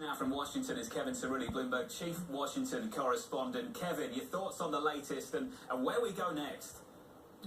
now from Washington is Kevin Cirilli, Bloomberg Chief Washington Correspondent. Kevin, your thoughts on the latest and where we go next?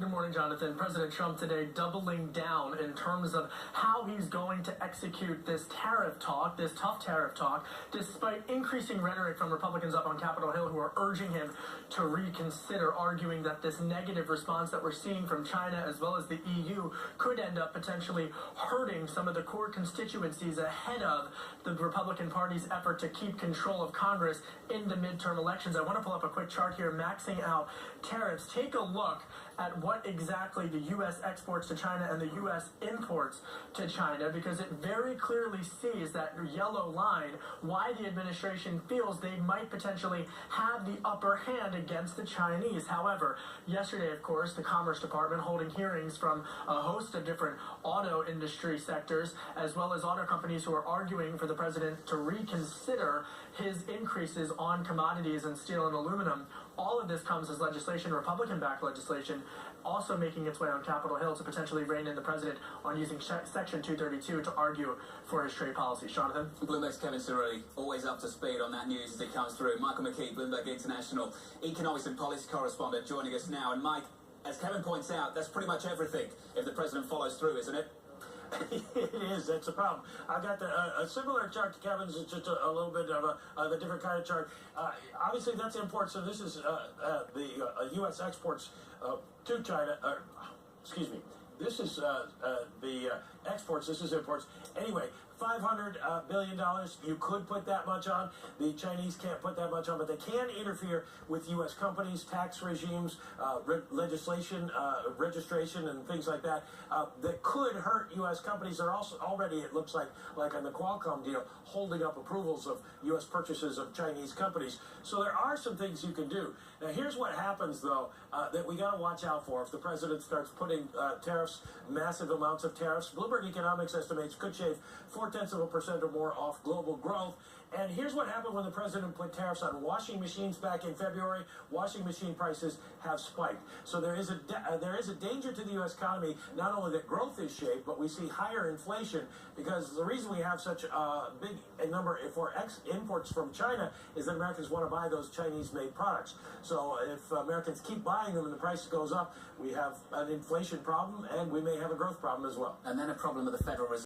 Good morning, Jonathan. President Trump today doubling down in terms of how he's going to execute this tariff talk, this tough tariff talk, despite increasing rhetoric from Republicans up on Capitol Hill who are urging him to reconsider, arguing that this negative response that we're seeing from China as well as the EU could end up potentially hurting some of the core constituencies ahead of the Republican Party's effort to keep control of Congress in the midterm elections. I want to pull up a quick chart here maxing out tariffs. Take a look at what exactly the U.S. exports to China and the U.S. imports to China, because it very clearly sees that yellow line, why the administration feels they might potentially have the upper hand against the Chinese. However, yesterday, of course, the Commerce Department holding hearings from a host of different auto industry sectors, as well as auto companies who are arguing for the president to reconsider his increases on commodities and steel and aluminum. All of this comes as legislation, Republican-backed legislation, also making its way on Capitol Hill to potentially rein in the president on using Section 232 to argue for his trade policies. Jonathan? Bloomberg's Kevin Cirilli, always up to speed on that news as it comes through. Michael McKee, Bloomberg International Economics and Policy Correspondent, joining us now. And Mike, as Kevin points out, that's pretty much everything if the president follows through, isn't it? It is. That's the problem. I've got a similar chart to Kevin's. It's just a little bit of a different kind of chart. Obviously, that's imports. So this is the U.S. exports to China. Excuse me. This is the exports. This is imports. Anyway, $500 billion. You could put that much on. The Chinese can't put that much on, but they can interfere with U.S. companies, tax regimes, legislation, registration, and things like that that could hurt U.S. companies. They're also already, it looks like on the Qualcomm deal, holding up approvals of U.S. purchases of Chinese companies. So there are some things you can do. Now, here's what happens, though, that we got to watch out for. If the president starts putting tariffs, massive amounts of tariffs, Bloomberg Economics estimates could shave 0.4% or more off global growth. And here's what happened when the president put tariffs on washing machines back in February. Washing machine prices have spiked. So there is a danger to the U.S. economy, not only that growth is shaved, but we see higher inflation, because the reason we have such a big number for imports from China is that Americans want to buy those Chinese-made products. So if Americans keep buying them and the price goes up, we have an inflation problem, and we may have a growth problem as well. And then a problem with the Federal Reserve.